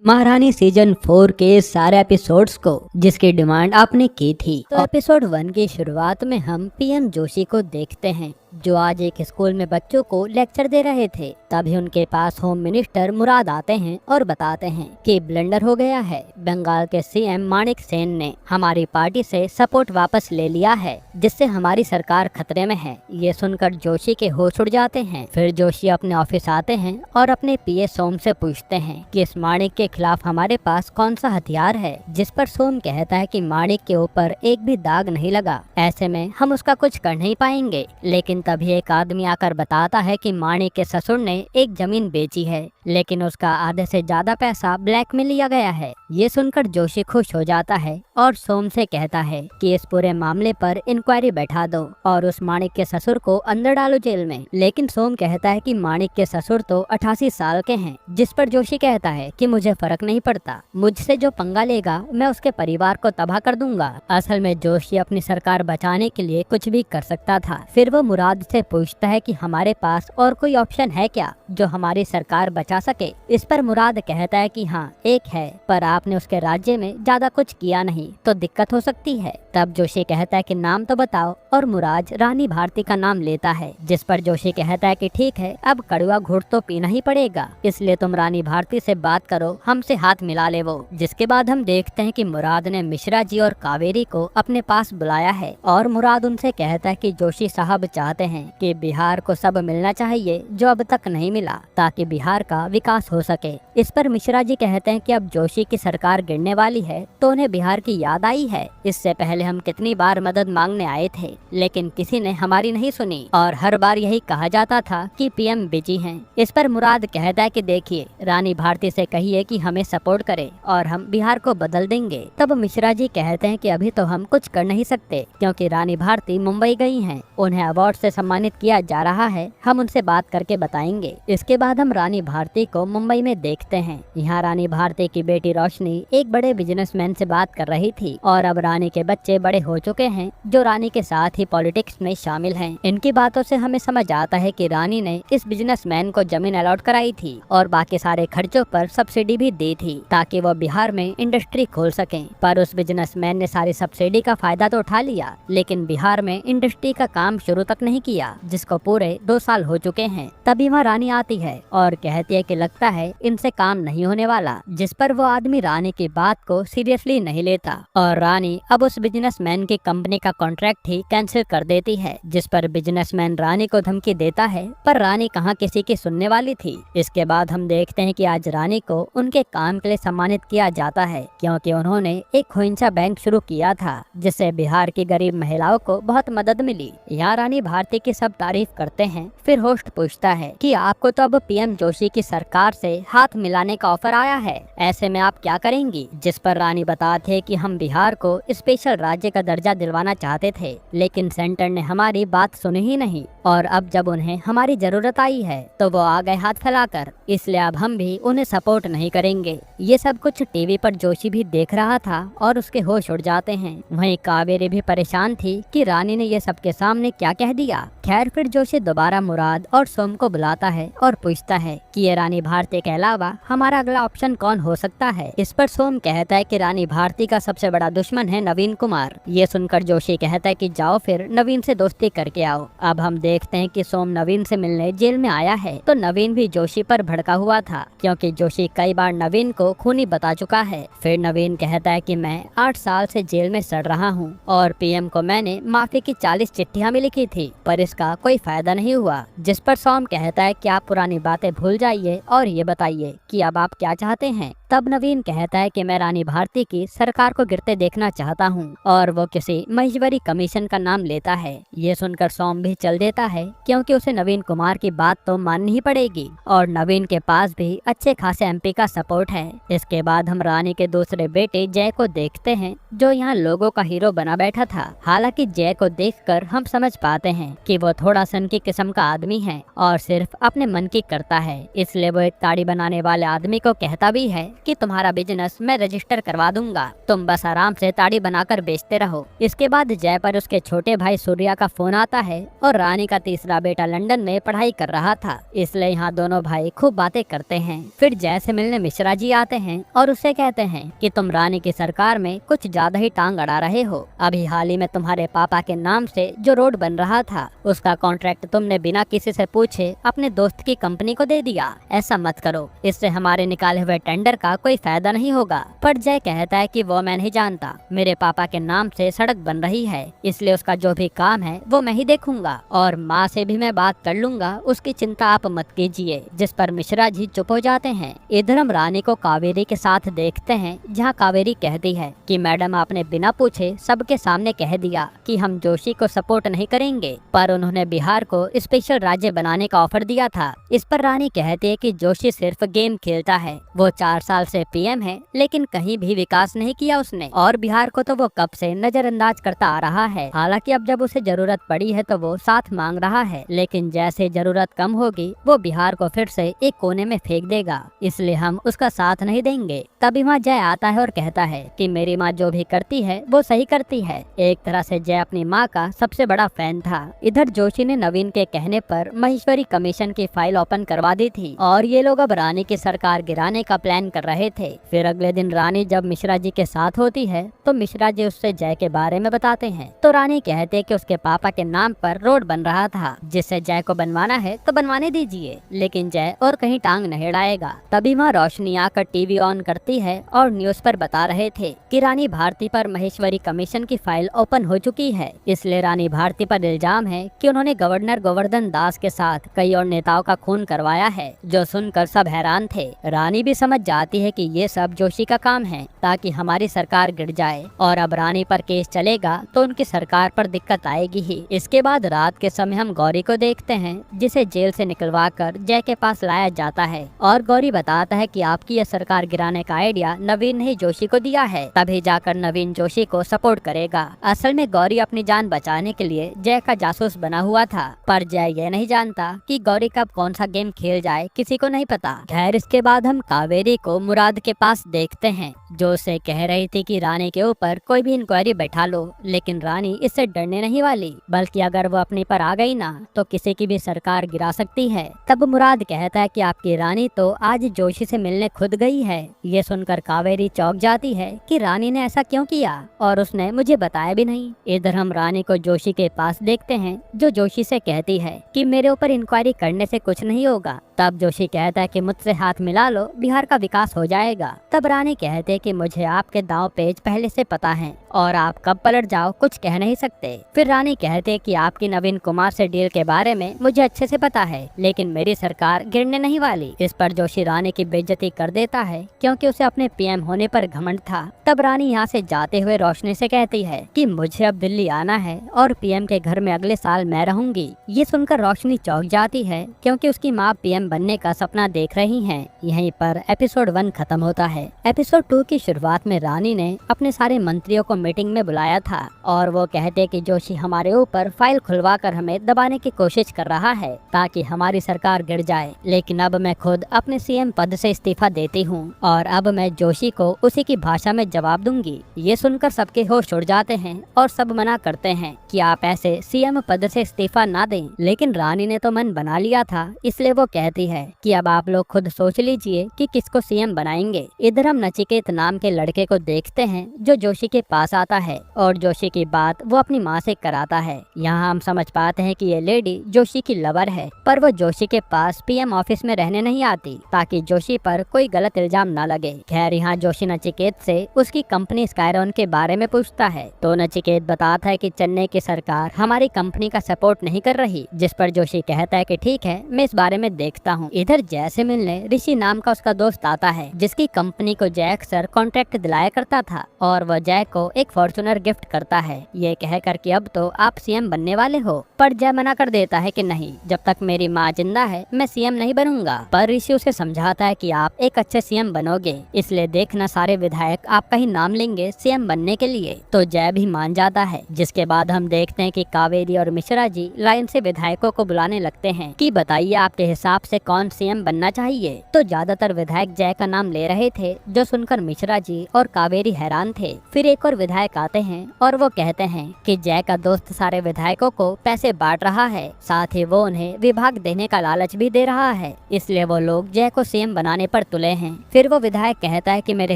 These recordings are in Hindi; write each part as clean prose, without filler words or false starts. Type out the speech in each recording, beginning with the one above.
महारानी सीजन 4 के सारे एपिसोड्स को जिसकी डिमांड आपने की थी। तो एपिसोड 1 की शुरुआत में हम पीएम जोशी को देखते हैं जो आज एक स्कूल में बच्चों को लेक्चर दे रहे थे। तभी उनके पास होम मिनिस्टर मुराद आते हैं और बताते हैं कि ब्लंडर हो गया है। बंगाल के सीएम माणिक सेन ने हमारी पार्टी से सपोर्ट वापस ले लिया है जिससे हमारी सरकार खतरे में है। ये सुनकर जोशी के होश उड़ जाते हैं। फिर जोशी अपने ऑफिस आते हैं और अपने पीए सोम से पूछते हैं कि इस माणिक के खिलाफ हमारे पास कौन सा हथियार है, जिस पर सोम कहता है कि माणिक के ऊपर एक भी दाग नहीं लगा, ऐसे में हम उसका कुछ कर नहीं पाएंगे। लेकिन तभी एक आदमी आकर बताता है कि माणिक के ससुर ने एक जमीन बेची है लेकिन उसका आधे से ज्यादा पैसा ब्लैक में लिया गया है। ये सुनकर जोशी खुश हो जाता है और सोम से कहता है कि इस पूरे मामले पर इंक्वायरी बैठा दो और उस माणिक के ससुर को अंदर डालो जेल में। लेकिन सोम कहता है कि माणिक के ससुर तो 88 साल के हैं, जिस पर जोशी कहता है कि मुझे फर्क नहीं पड़ता, मुझसे जो पंगा लेगा मैं उसके परिवार को तबाह कर दूंगा। असल में जोशी अपनी सरकार बचाने के लिए कुछ भी कर सकता था। फिर वो मुराद से पूछता है कि हमारे पास और कोई ऑप्शन है क्या जो हमारी सरकार बचा सके। इस पर मुराद कहता है कि हाँ एक है, पर आपने उसके राज्य में ज्यादा कुछ किया नहीं तो दिक्कत हो सकती है। तब जोशी कहता है कि नाम तो बताओ और मुराद रानी भारती का नाम लेता है, जिस पर जोशी कहता है कि ठीक है, अब कड़वा घूंट तो पीना ही पड़ेगा, इसलिए तुम रानी भारती से बात करो, हमसे हाथ मिला ले वो। जिसके बाद हम देखते हैं कि मुराद ने मिश्रा जी और कावेरी को अपने पास बुलाया है और मुराद उनसे कहता है कि जोशी साहब चाहते हैं कि बिहार को सब मिलना चाहिए जो अब तक नहीं मिला, ताकि बिहार का विकास हो सके। इस पर मिश्रा जी कहते हैं कि अब जोशी की सरकार गिरने वाली है तो उन्हें बिहार की याद आई है। इससे पहले हम कितनी बार मदद मांगने आए थे लेकिन किसी ने हमारी नहीं सुनी और हर बार यही कहा जाता था कि पीएम बिजी हैं। इस पर मुराद कहता है कि देखिए, रानी भारती से कहिए कि हमें सपोर्ट करे और हम बिहार को बदल देंगे। तब मिश्रा जी कहते हैं कि अभी तो हम कुछ कर नहीं सकते क्योंकि रानी भारती मुंबई गई हैं, उन्हें अवार्ड से सम्मानित किया जा रहा है, हम उनसे बात करके बताएंगे। इसके बाद हम रानी भारती को मुंबई में देखते हैं। यहाँ रानी भारती की बेटी रोशनी एक बड़े बिजनेसमैन से बात कर रही थी और अब रानी के बच्चे बड़े हो चुके हैं जो रानी के साथ ही पॉलिटिक्स में शामिल हैं। इनकी बातों से हमें समझ आता है कि रानी ने इस बिजनेसमैन को जमीन अलॉट कराई थी और बाकी सारे खर्चों पर सब्सिडी भी दी थी ताकि वो बिहार में इंडस्ट्री खोल सकें। पर उस बिजनेसमैन ने सारी सब्सिडी का फायदा तो उठा लिया लेकिन बिहार में इंडस्ट्री का काम शुरू तक नहीं किया, जिसको पूरे 2 साल हो चुके हैं। तभी वहाँ रानी आती है और कहती है कि लगता है इनसे काम नहीं होने वाला, जिस पर वो आदमी रानी की बात को सीरियसली नहीं लेता और रानी अब उस बिजनेसमैन की कंपनी का कॉन्ट्रैक्ट ही कैंसिल कर देती है, जिस पर बिजनेसमैन रानी को धमकी देता है, पर रानी कहाँ किसी की सुनने वाली थी। इसके बाद हम देखते हैं कि आज रानी को उनके काम के लिए सम्मानित किया जाता है क्योंकि उन्होंने एक खोइंचा बैंक शुरू किया था जिससे बिहार की गरीब महिलाओं को बहुत मदद मिली। यहाँ रानी भारती की सब तारीफ करते हैं। फिर होस्ट पूछता है कि आपको तो अब पीएम जोशी की सरकार से हाथ मिलाने का ऑफर आया है, ऐसे में आप क्या करेंगी। जिस पर रानी बताते हैं कि हम बिहार को स्पेशल राज्य का दर्जा दिलवाना चाहते थे लेकिन सेंटर ने हमारी बात सुनी ही नहीं और अब जब उन्हें हमारी जरूरत आई है तो वो आ गए हाथ फैलाकर, इसलिए अब हम भी उन्हें सपोर्ट नहीं करेंगे। ये सब कुछ टीवी पर जोशी भी देख रहा था और उसके होश उड़ जाते हैं। वहीं कावेरी भी परेशान थी कि रानी ने ये सबके सामने क्या कह दिया। खैर फिर जोशी दोबारा मुराद और सोम को बुलाता है और पूछता है कि ये रानी भारती के अलावा हमारा अगला ऑप्शन कौन हो सकता है। इस पर सोम कहता है कि रानी भारती का सबसे बड़ा दुश्मन है नवीन कुमार। ये सुनकर जोशी कहता है कि जाओ फिर नवीन से दोस्ती करके आओ। अब हम देखते हैं कि सोम नवीन से मिलने जेल में आया है तो नवीन भी जोशी पर भड़का हुआ था क्योंकि जोशी कई बार नवीन को खूनी बता चुका है। फिर नवीन कहता है कि मैं 8 साल से जेल में सड़ रहा हूँ और पीएम को मैंने माफी की 40 चिट्ठियाँ भी लिखी थी पर इसका कोई फायदा नहीं हुआ। जिस पर सोम कहता है कि आप पुरानी बातें भूल जाइए और ये बताइए कि अब आप क्या चाहते हैं। तब नवीन कहता है कि मैं रानी भारती की सरकार को गिरते देखना चाहता हूँ और वो किसी महेश्वरी कमीशन का नाम लेता है। ये सुनकर सोम भी चल देता है क्योंकि उसे नवीन कुमार की बात तो माननी ही पड़ेगी और नवीन के पास भी अच्छे खासे एमपी का सपोर्ट है। इसके बाद हम रानी के दूसरे बेटे जय को देखते हैं जो यहाँ लोगों का हीरो बना बैठा था। हालांकि जय को देखकर हम समझ पाते हैं कि वो थोड़ा सन की किस्म का आदमी है और सिर्फ अपने मन की करता है। इसलिए वो एक ताड़ी बनाने वाले आदमी को कहता भी है कि तुम्हारा बिजनेस मैं रजिस्टर करवा दूंगा, तुम बस आराम से ताड़ी बनाकर बेचते रहो। इसके बाद जय पर उसके छोटे भाई सूर्या का फोन आता है और रानी का तीसरा बेटा लंदन में पढ़ाई कर रहा था, इसलिए यहाँ दोनों भाई खूब बातें करते हैं। फिर जय से मिलने मिश्रा जी आते हैं और उससे कहते हैं कि तुम रानी की सरकार में कुछ ज्यादा ही टांग अड़ा रहे हो। अभी हाल ही में तुम्हारे पापा के नाम से जो रोड बन रहा था उसका कॉन्ट्रैक्ट तुमने बिना किसी से पूछे अपने दोस्त की कंपनी को दे दिया। ऐसा मत करो, इससे हमारे निकाले हुए टेंडर का कोई फायदा नहीं होगा। पर जय कहता है कि वो मैं नहीं जानता, मेरे पापा के नाम से सड़क बन रही है, इसलिए उसका जो भी काम है वो मैं ही देखूंगा और माँ से भी मैं बात कर लूंगा, उसकी चिंता आप मत कीजिए। जिस पर मिश्रा जी चुप हो जाते हैं। इधर हम रानी को कावेरी के साथ देखते हैं, जहाँ कावेरी कहती है कि मैडम आपने बिना पूछे सबके सामने कह दिया कि हम जोशी को सपोर्ट नहीं करेंगे, पर उन्होंने बिहार को स्पेशल राज्य बनाने का ऑफर दिया था। इस पर रानी कहती है कि जोशी सिर्फ गेम खेलता है, वो 4 साल से पीएम है लेकिन कहीं भी विकास नहीं किया उसने, और बिहार को तो वो कब से नजरअंदाज करता आ रहा है। हालांकि अब जब उसे जरूरत पड़ी है तो वो साथ मांग रहा है, लेकिन जैसे जरूरत कम होगी वो बिहार को फिर से एक कोने में फेंक देगा, इसलिए हम उसका साथ नहीं देंगे। तभी वहाँ जय आता है और कहता है कि मेरी माँ जो भी करती है वो सही करती है। एक तरह से जय अपनी माँ का सबसे बड़ा फैन था। इधर जोशी ने नवीन के कहने पर महेश्वरी कमीशन की फाइल ओपन करवा दी थी और ये लोग अब रानी की सरकार गिराने का प्लान कर रहे थे। फिर अगले दिन रानी जब मिश्रा जी के साथ होती है तो मिश्रा जी उससे जय के बारे में बताते हैं। तो रानी कहते हैं कि उसके पापा के नाम पर रोड बन रहा था, जिससे जय को बनवाना है तो बनवाने दीजिए, लेकिन जय और कहीं टांग नहीं अड़ाएगा। तभी वहाँ रोशनी आकर टीवी ऑन करती है और न्यूज पर बता रहे थे कि रानी भारती पर महेश्वरी कमीशन की फाइल ओपन हो चुकी है। इसलिए रानी भारती पर इल्जाम है कि उन्होंने गवर्नर गोवर्धन दास के साथ कई और नेताओं का खून करवाया है, जो सुनकर सब हैरान थे। रानी भी समझ जाती है कि ये सब जोशी का काम है ताकि हमारी सरकार गिर जाए, और अब रानी पर केस चलेगा तो उनकी सरकार पर दिक्कत आएगी ही। इसके बाद रात के समय हम गौरी को देखते हैं, जिसे जेल से निकलवा कर जय के पास लाया जाता है और गौरी बताता है कि आपकी यह सरकार गिराने का आइडिया नवीन ने जोशी को दिया है, तभी जाकर नवीन जोशी को सपोर्ट करेगा। असल में गौरी अपनी जान बचाने के लिए जय का जासूस बना हुआ था, पर जय ये नहीं जानता कि गौरी कब कौन सा गेम खेल जाए किसी को नहीं पता। खैर इसके बाद हम कावेरी को मुराद के पास देखते हैं, जो उसे कह रही थी कि रानी के ऊपर कोई भी इंक्वायरी बैठा लो, लेकिन रानी इससे डरने नहीं वाली, बल्कि अगर वो अपनी पर आ गई ना तो किसी की भी सरकार गिरा सकती है। तब मुराद कहता है कि आपकी रानी तो आज जोशी से मिलने खुद गई है। ये सुनकर कावेरी चौंक जाती है कि रानी ने ऐसा क्यों किया और उसने मुझे बताया भी नहीं। इधर हम रानी को जोशी के पास देखते हैं, जो जोशी से कहती है कि मेरे ऊपर इंक्वायरी करने से कुछ नहीं होगा। तब जोशी कहता है कि मुझसे हाथ मिला लो, बिहार का विकास हो जाएगा। तब रानी कहते कि मुझे आपके दांव पेच पहले से पता है और आप कब पलट जाओ कुछ कह नहीं सकते। फिर रानी कहते कि आपकी नवीन कुमार से डील के बारे में मुझे अच्छे से पता है, लेकिन मेरी सरकार गिरने नहीं वाली। इस पर जोशी रानी की बेइज्जती कर देता है क्योंकि उसे अपने पीएम होने पर घमंड था। तब रानी यहाँ से जाते हुए रोशनी से कहती है कि मुझे अब दिल्ली आना है और पीएम के घर में अगले साल मैं रहूंगी। ये सुनकर रोशनी चौंक जाती है क्योंकि उसकी माँ पीएम बनने का सपना देख रही हैं। यहीं पर एपिसोड 1 खत्म होता है। एपिसोड 2 की शुरुआत में रानी ने अपने सारे मंत्रियों को मीटिंग में बुलाया था और वो कहते कि जोशी हमारे ऊपर फाइल खुलवा कर हमें दबाने की कोशिश कर रहा है ताकि हमारी सरकार गिर जाए, लेकिन अब मैं खुद अपने सीएम पद से इस्तीफा देती हूँ और अब मैं जोशी को उसी की भाषा में जवाब दूंगी। ये सुनकर सबके होश उड़ जाते हैं और सब मना करते हैं कि आप ऐसे सीएम पद से इस्तीफा ना दें, लेकिन रानी ने तो मन बना लिया था, इसलिए वो कहती है कि अब आप लोग खुद सोच लीजिए कि किसको सीएम बनाएंगे। इधर हम नचिकेत नाम के लड़के को देखते हैं जो जोशी के पास आता है और जोशी की बात वो अपनी माँ से कराता है। यहाँ हम समझ पाते हैं कि ये लेडी जोशी की लवर है, पर वो जोशी के पास पीएम ऑफिस में रहने नहीं आती ताकि जोशी पर कोई गलत इल्जाम न लगे। खैर यहाँ जोशी नचिकेत से उसकी कंपनी स्काईरॉन के बारे में पूछता है तो नचिकेत बताता है कि चेन्नई की सरकार हमारी कंपनी का सपोर्ट नहीं कर रही, जिस पर जोशी कहता है कि ठीक है मैं इस बारे में देखता देखता हूँ। इधर जय से मिलने ऋषि नाम का उसका दोस्त आता है, जिसकी कंपनी को जय अक्सर कॉन्ट्रैक्ट दिलाया करता था और वह जय को एक फॉर्च्यूनर गिफ्ट करता है, ये कहकर कि अब तो आप सीएम बनने वाले हो। पर जय मना कर देता है कि नहीं, जब तक मेरी माँ जिंदा है मैं सीएम नहीं बनूंगा। पर ऋषि उसे समझाता है कि आप एक अच्छे सीएम बनोगे, इसलिए देखना सारे विधायक आपका ही नाम लेंगे सीएम बनने के लिए। तो जय भी मान जाता है। जिसके बाद हम देखते हैं कि कावेरी और मिश्रा जी लाइन से विधायकों को बुलाने लगते हैं कि बताइए आपके हिसाब से कौन सीएम बनना चाहिए। तो ज्यादातर विधायक जय का नाम ले रहे थे, जो सुनकर मिश्रा जी और कावेरी हैरान थे। फिर एक और विधायक आते हैं और वो कहते हैं कि जय का दोस्त सारे विधायकों को पैसे बांट रहा है, साथ ही वो उन्हें विभाग देने का लालच भी दे रहा है, इसलिए वो लोग जय को सीएम बनाने पर तुले हैं। फिर वो विधायक कहता है कि मेरे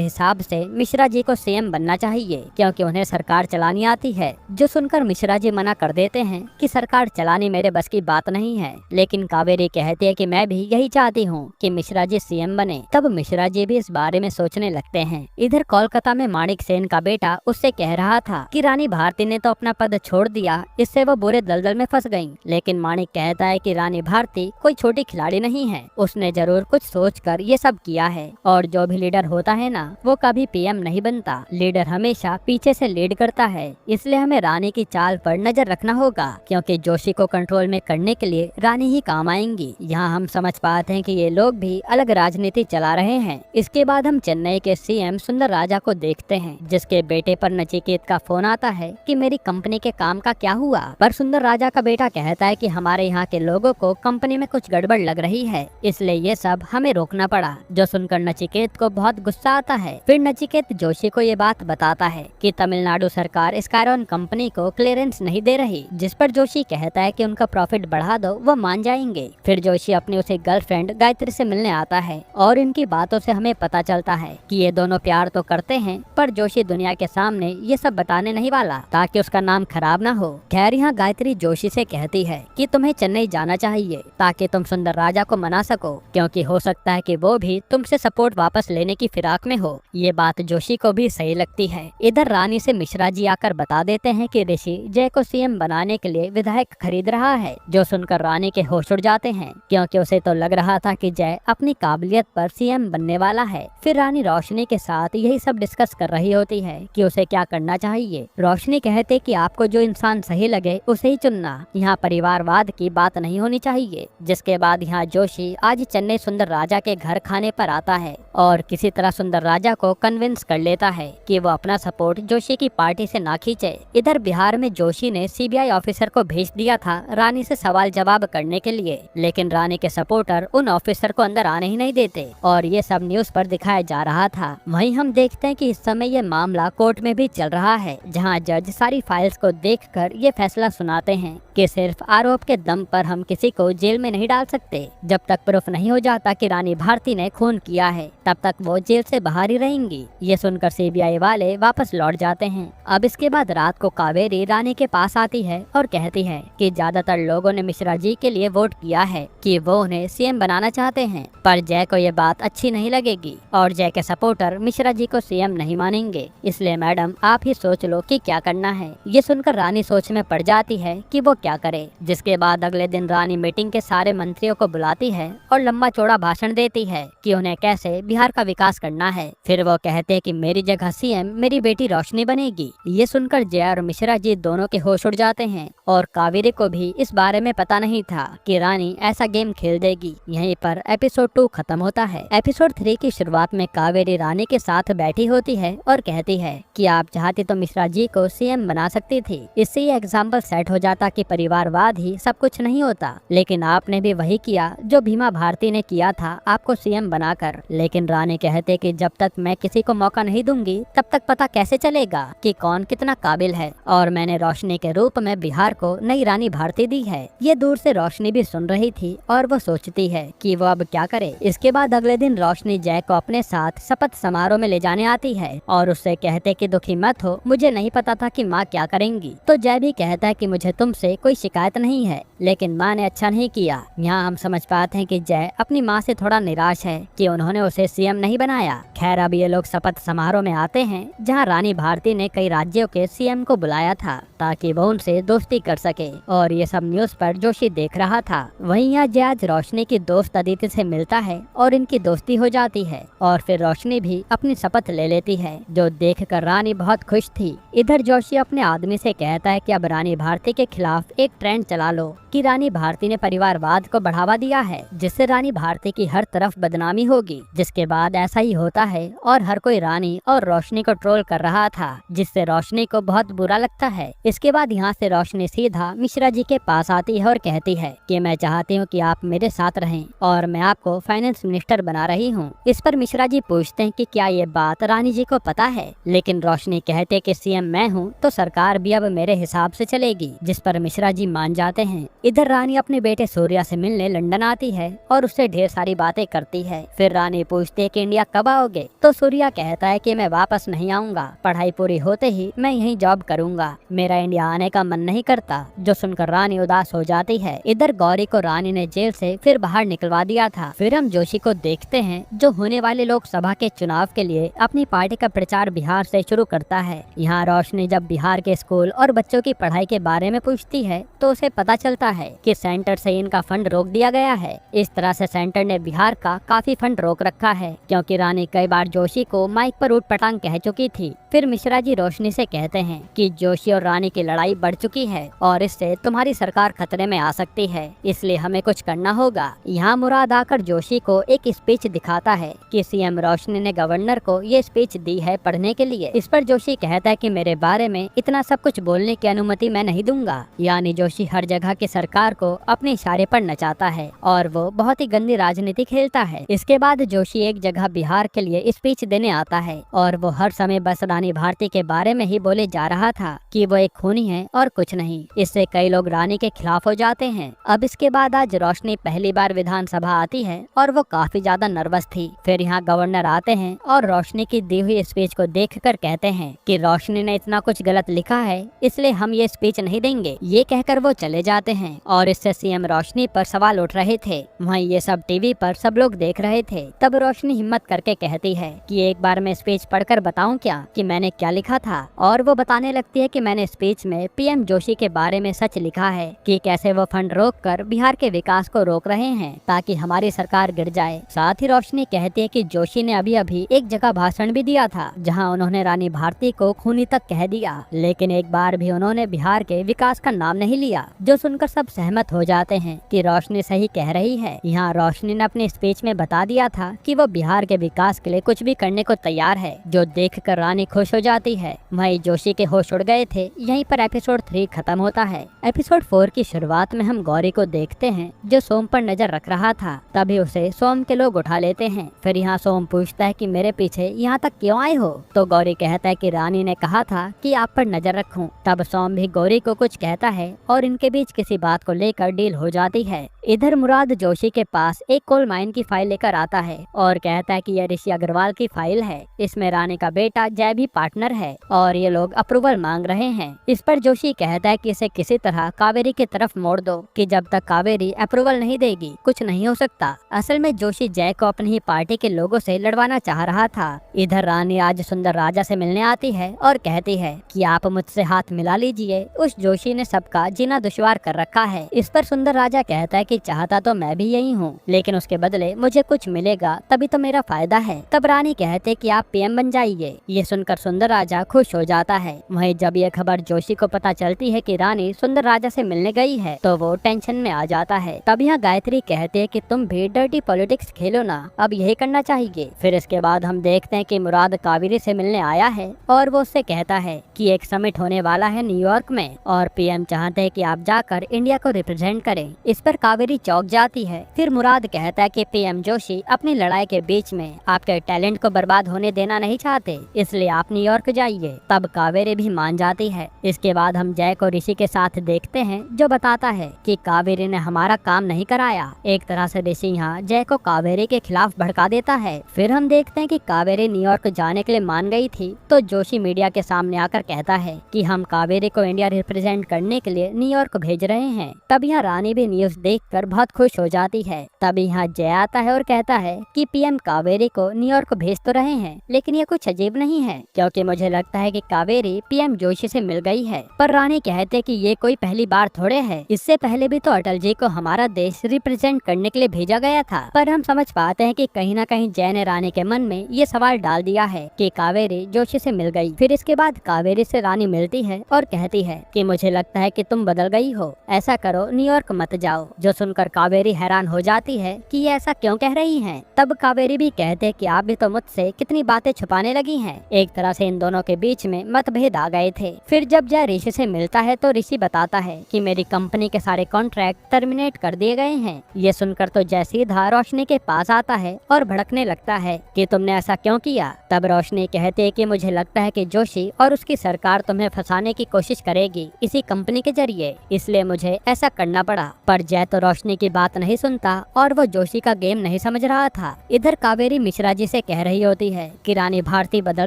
हिसाब से मिश्रा जी को सीएम बनना चाहिए, क्योंकि उन्हें सरकार चलानी आती है। जो सुनकर मिश्रा जी मना कर देते हैं कि सरकार चलानी मेरे बस की बात नहीं है। लेकिन कावेरी कहती है कि मैं भी यही चाहती हूँ कि मिश्रा जी सीएम बने। तब मिश्रा जी भी इस बारे में सोचने लगते हैं। इधर कोलकाता में माणिक सेन का बेटा उससे कह रहा था कि रानी भारती ने तो अपना पद छोड़ दिया, इससे वो बुरे दलदल में फंस गयी। लेकिन माणिक कहता है कि रानी भारती कोई छोटी खिलाड़ी नहीं है, उसने जरूर कुछ सोचकर ये सब किया है। और जो भी लीडर होता है ना, वो कभी पीएम नहीं बनता, लीडर हमेशा पीछे से लीड करता है। इसलिए हमें रानी की चाल पर नजर रखना होगा, क्योंकि जोशी को कंट्रोल में करने के लिए रानी ही काम आएंगी। यहाँ हम समझ पाते हैं कि ये लोग भी अलग राजनीति चला रहे हैं। इसके बाद हम चेन्नई के सीएम सुंदर राजा को देखते हैं, जिसके बेटे पर नचिकेत का फोन आता है कि मेरी कंपनी के काम का क्या हुआ। पर सुंदर राजा का बेटा कहता है कि हमारे यहाँ के लोगों को कंपनी में कुछ गड़बड़ लग रही है, इसलिए ये सब हमें रोकना पड़ा। जो सुनकर नचिकेत को बहुत गुस्सा आता है। फिर नचिकेत जोशी को ये बात बताता है कि तमिलनाडु सरकार स्कायरॉन कंपनी को क्लियरेंस नहीं दे रही, जिस पर जोशी कहता है कि उनका प्रॉफिट बढ़ा दो, वो मान जाएंगे। फिर जोशी अपनी उसे गर्लफ्रेंड गायत्री से मिलने आता है और इनकी बातों से हमें पता चलता है कि ये दोनों प्यार तो करते हैं, पर जोशी दुनिया के सामने ये सब बताने नहीं वाला, ताकि उसका नाम खराब ना हो। खैर यहाँ गायत्री जोशी से कहती है कि तुम्हें चेन्नई जाना चाहिए, ताकि तुम सुंदर राजा को मना सको, क्योंकि हो सकता है कि वो भी तुमसे सपोर्ट वापस लेने की फिराक में हो। ये बात जोशी को भी सही लगती है। इधर रानी से मिश्रा जी आकर बता देते हैं कि ऋषि जय को सीएम बनाने के लिए विधायक खरीद रहा है। जो सुनकर रानी के होश उड़ जाते हैं, क्योंकि उसे तो लग रहा था कि जय अपनी काबिलियत पर सीएम बनने वाला है। फिर रानी रोशनी के साथ यही सब डिस्कस कर रही होती है कि उसे क्या करना चाहिए। रोशनी कहते कि आपको जो इंसान सही लगे उसे ही चुनना, यहाँ परिवारवाद की बात नहीं होनी चाहिए। जिसके बाद यहाँ जोशी आज चेन्नई सुंदर राजा के घर खाने पर आता है और किसी तरह सुंदर राजा को कन्विंस कर लेता है कि वो अपना सपोर्ट जोशी की पार्टी से ना खींचे। इधर बिहार में जोशी ने सीबीआई ऑफिसर को भेज दिया था रानी से सवाल जवाब करने के लिए, लेकिन रानी के सपोर्टर उन ऑफिसर को अंदर आने ही नहीं देते और ये सब न्यूज पर दिखाया जा रहा था। वहीं हम देखते हैं कि इस समय ये मामला कोर्ट में भी चल रहा है, जहां जज सारी फाइल्स को देखकर ये फैसला सुनाते हैं कि सिर्फ आरोप के दम पर हम किसी को जेल में नहीं डाल सकते। जब तक प्रूफ नहीं हो जाता कि रानी भारती ने खून किया है, तब तक वो जेल से बाहर ही रहेंगी। ये सुनकर सीबीआई वाले वापस लौट जाते हैं। अब इसके बाद रात को कावेरी रानी के पास आती है और कहती है कि ज्यादातर लोगों ने मिश्रा जी के लिए वोट किया है कि वो उन्हें सीएम बनाना चाहते हैं, पर जय को ये बात अच्छी नहीं लगेगी और जय के सपोर्टर मिश्रा जी को सीएम नहीं मानेंगे। इसलिए मैडम आप ही सोच लो कि क्या करना है। ये सुनकर रानी सोच में पड़ जाती है कि वो क्या करे। जिसके बाद अगले दिन रानी मीटिंग के सारे मंत्रियों को बुलाती है और लंबा चौड़ा भाषण देती है कि उन्हें कैसे बिहार का विकास करना है। फिर वो कहते हैं कि मेरी जगह सीएम मेरी बेटी रोशनी बनेगी। ये सुनकर जय और मिश्रा जी दोनों के होश उड़ जाते हैं और कावेरी को भी इस बारे में पता नहीं था कि रानी ऐसा गेम खेल देगी। यहीं पर एपिसोड 2 खत्म होता है। एपिसोड 3 की शुरुआत में कावेरी रानी के साथ बैठी होती है और कहती है कि आप चाहती तो मिश्रा जी को सीएम बना सकती थी। इससे ये एग्जाम्पल सेट हो जाता कि परिवारवाद ही सब कुछ नहीं होता, लेकिन आपने भी वही किया जो भीमा भारती ने किया था, आपको सीएम बनाकर। लेकिन रानी कहते कि जब तक मैं किसी को मौका नहीं दूंगी तब तक पता कैसे चलेगा कि कौन कितना काबिल है, और मैंने रोशनी के रूप में बिहार को नई रानी भारती दी है। ये दूर से रोशनी भी सुन रही थी और वो सोचती है कि वो अब क्या करे। इसके बाद अगले दिन रोशनी जय को अपने साथ शपथ समारोह में ले जाने आती है और उससे कहते कि दुखी मत हो, मुझे नहीं पता था कि माँ क्या करेंगी। तो जय भी कहता है कि मुझे तुमसे कोई शिकायत नहीं है, लेकिन माँ ने अच्छा नहीं किया। यहाँ हम समझ पाते हैं कि जय अपनी माँ से थोड़ा निराश है कि उन्होंने उसे सीएम नहीं बनाया। खैर अब ये लोग शपथ समारोह में आते हैं, जहाँ रानी भारती ने कई राज्यों के सीएम को बुलाया था ताकि वो उनसे दोस्ती कर सके, और ये सब न्यूज पर जोशी देख रहा था। वहीं यहाँ जय आज रोशनी की दोस्त अदिति से मिलता है और इनकी दोस्ती हो जाती है और फिर रोशनी भी अपनी शपथ ले लेती है, जो देखकर रानी बहुत खुश थी। इधर जोशी अपने आदमी से कहता है कि अब रानी भारती के खिलाफ एक ट्रेंड चला लो कि रानी भारती ने परिवारवाद को बढ़ावा दिया है, जिससे रानी भारती की हर तरफ बदनामी होगी। जिसके बाद ऐसा ही होता है और हर कोई रानी और रोशनी को ट्रोल कर रहा था, जिससे रोशनी को बहुत बुरा लगता है। इसके बाद यहाँ से रोशनी सीधा मिश्रा जी के पास आती है और कहती है कि मैं चाहती हूँ कि आप मेरे साथ रहें और मैं आपको फाइनेंस मिनिस्टर बना रही हूँ। इस पर मिश्रा जी पूछते हैं कि क्या ये बात रानी जी को पता है, लेकिन रोशनी कहते कि सीएम मैं हूँ तो सरकार भी अब मेरे हिसाब से चलेगी, जिस पर मिश्रा जी मान जाते हैं। इधर रानी अपने बेटे सूर्या से मिलने लंदन आती है और उससे ढेर सारी बातें करती है। फिर रानी पूछती है कि इंडिया कब आओगे, तो सूर्या कहता है कि मैं वापस नहीं आऊंगा, पढ़ाई पूरी होते ही मैं यहीं जॉब करूंगा, मेरा इंडिया आने का मन नहीं करता। जो सुनकर रानी उदास हो जाती है। इधर गौरी को रानी ने जेल से फिर बाहर निकलवा दिया था। फिर हम जोशी को देखते हैं जो होने वाले लोकसभा के चुनाव के लिए अपनी पार्टी का प्रचार बिहार से शुरू करता है। यहाँ रोशनी जब बिहार के स्कूल और बच्चों की पढ़ाई के बारे में पूछती है तो उसे पता चलता है कि सेंटर से इनका फंड रोक दिया गया है। इस तरह से सेंटर ने बिहार का काफी फंड रोक रखा है, क्योंकि रानी कई बार जोशी को माइक पर ऊट पटांग कह चुकी थी। फिर मिश्रा जी रोशनी से कहते हैं कि जोशी और रानी की लड़ाई बढ़ चुकी है और इससे तुम्हारी सरकार खतरे में आ सकती है, इसलिए हमें कुछ करना होगा। यहाँ मुराद आकर जोशी को एक स्पीच दिखाता है कि सीएम रोशनी ने गवर्नर को ये स्पीच दी है पढ़ने के लिए। इस पर जोशी कहता है कि मेरे बारे में इतना सब कुछ बोलने की अनुमति मैं नहीं दूंगा। यानी जोशी हर जगह की सरकार को अपने इशारे पर नचाता है और वो बहुत ही गंदी राजनीति खेलता है। इसके बाद जोशी एक जगह बिहार के लिए स्पीच देने आता है और वो हर समय बस रानी भारती के बारे में ही बोले जा रहा था कि वो एक खूनी है और कुछ नहीं। इससे कई लोग रानी के खिलाफ हो जाते हैं। अब इसके बाद आज रोशनी पहली बार विधानसभा आती है और वो काफी ज्यादा नर्वस थी। फिर यहाँ गवर्नर आते हैं और रोशनी की दी हुई स्पीच को देखकर कहते हैं कि रोशनी ने इतना कुछ गलत लिखा है, इसलिए हम ये स्पीच नहीं देंगे। ये कहकर वो चले जाते हैं और इससे सीएम रोशनी पर सवाल उठ रहे थे। वहीं ये सब टीवी पर सब लोग देख रहे थे। तब रोशनी हिम्मत करके कहती है कि एक बार मैं स्पीच पढ़कर बताऊं क्या कि मैंने क्या लिखा था, और वो बताने लगती है कि मैंने स्पीच में पीएम जोशी के बारे में सच लिखा है कि कैसे वो फंड रोककर बिहार के विकास को रोक रहे हैं ताकि हमारी सरकार गिर जाए। साथ ही रोशनी कहती है कि जोशी ने अभी अभी एक जगह भाषण भी दिया था जहां उन्होंने रानी भारती को खूनी तक कह दिया, लेकिन एक बार भी उन्होंने बिहार के विकास का नाम नहीं लिया। जो सुनकर सब सहमत हो जाते हैं कि रोशनी सही कह रही है। यहाँ रोशनी ने अपनी स्पीच में बता दिया था कि वो बिहार के विकास के लिए कुछ भी करने को तैयार है, जो देखकर रानी खुश हो जाती है। वहीं जोशी के होश उड़ गए थे। यहीं पर एपिसोड 3 खत्म होता है। एपिसोड 4 की शुरुआत में हम गौरी को देखते हैं जो सोम पर नजर रख रहा था। तभी उसे सोम के लोग उठा लेते हैं। फिर यहाँ सोम पूछता है कि मेरे पीछे यहाँ तक क्यों आए हो, तो गौरी कहता है कि रानी ने कहा था कि आप पर नजर रखूं। तब सोम भी गौरी को कुछ कहता है और इनके बीच किसी बात को लेकर डील हो जाती है। इधर मुराद जोशी के पास एक कोल माइन की फाइल लेकर आता है और कहता है कि यह ऋषि अग्रवाल की फाइल है, इसमें रानी का बेटा जय भी पार्टनर है और ये लोग अप्रूवल मांग रहे हैं। इस पर जोशी कहता है कि इसे किसी तरह कावेरी की तरफ मोड़ दो कि जब तक कावेरी अप्रूवल नहीं देगी कुछ नहीं हो सकता। असल में जोशी जय को अपनी ही पार्टी के लोगों से लड़वाना चाह रहा था। इधर रानी आज सुंदर राजा से मिलने आती है और कहती है कि आप मुझसे हाथ मिला लीजिए, उस जोशी ने सबका जीना दुश्वार कर रखा है। इस पर सुंदर राजा कहता है कि चाहता तो मैं भी यही हूँ, लेकिन उसके बदले मुझे कुछ मिलेगा तभी तो मेरा फायदा है। तब रानी कहते कि आप पीएम बन जाइए। ये सुनकर सुंदर राजा खुश हो जाता है। वहीं जब ये खबर जोशी को पता चलती है कि रानी सुंदर राजा से मिलने गई है तो वो टेंशन में आ जाता है। तब यहाँ गायत्री कहते हैं कि तुम भी डर्टी पॉलिटिक्स खेलो ना, अब यही करना चाहिए। फिर इसके बाद हम देखते हैं कि मुराद कावेरी से मिलने आया है और वो उससे कहता है कि एक समिट होने वाला है न्यूयॉर्क में और पीएम चाहते हैं कि आप जाकर इंडिया को रिप्रेजेंट करें। इस पर कावेरी चौंक जाती है। फिर मुराद कहता है कि पीएम जोशी अपनी लड़ाई के बीच में आपके टैलेंट को बर्बाद होने देना नहीं चाहते, इसलिए आप न्यूयॉर्क जाइए। तब कावेरी भी मान जाती है। इसके बाद हम जय को ऋषि के साथ देखते हैं जो बताता है कि कावेरी ने हमारा काम नहीं कराया। एक तरह से ऋषि यहाँ जय को कावेरी के खिलाफ भड़का देता है। फिर हम देखते हैं कि कावेरी न्यूयॉर्क जाने के लिए मान गई थी तो जोशी मीडिया के सामने आकर कहता है कि हम कावेरी को इंडिया रिप्रेजेंट करने के लिए न्यूयॉर्क भेज रहे हैं। तब यहाँ रानी भी न्यूज देखकर बहुत खुश हो जाती है। तब यहाँ जय आता है और कहता है कि पीएम कावेरी को न्यूयॉर्क भेज तो रहे हैं, लेकिन ये कुछ अजीब नहीं है क्योंकि मुझे लगता है कि कावेरी पीएम जोशी से मिल गई है। पर रानी कहते कि ये कोई पहली बार थोड़े है, इससे पहले भी तो अटल जी को हमारा देश रिप्रेजेंट करने के लिए भेजा गया था। पर हम समझ पाते हैं कि कहीं ना कहीं जय ने रानी के मन में ये सवाल डाल दिया है कि कावेरी जोशी से मिल गई। फिर इसके बाद कावेरी से रानी मिलती है और कहती है कि मुझे लगता है कि तुम बदल गई हो, ऐसा करो न्यूयॉर्क मत जाओ। जो सुनकर कावेरी हैरान हो जाती है कि ये ऐसा क्यों कह रही हैं। तब कावेरी भी कहते कि आप भी तो मुझसे कितनी बातें छुपाने लगी हैं। एक तरह से इन दोनों के बीच में मतभेद आ गए थे। फिर जब जय ऋषि से मिलता है तो ऋषि बताता है कि मेरी कंपनी के सारे कॉन्ट्रैक्ट टर्मिनेट कर दिए गए हैं। ये सुनकर तो जय सीधा रोशनी के पास आता है और भड़कने लगता है कि तुमने ऐसा क्यों किया। तब रोशनी कहते है कि मुझे लगता है कि जोशी और उसकी सरकार तुम्हें फंसाने की कोशिश करेगी इसी कंपनी के जरिए, इसलिए मुझे ऐसा करना पड़ा। पर जय तो रोशनी की बात नहीं सुनता और वो जोशी का गेम नहीं समझ रहा था। इधर कावेरी मिश्रा जी से कह रही होती है कि रानी भारती बदल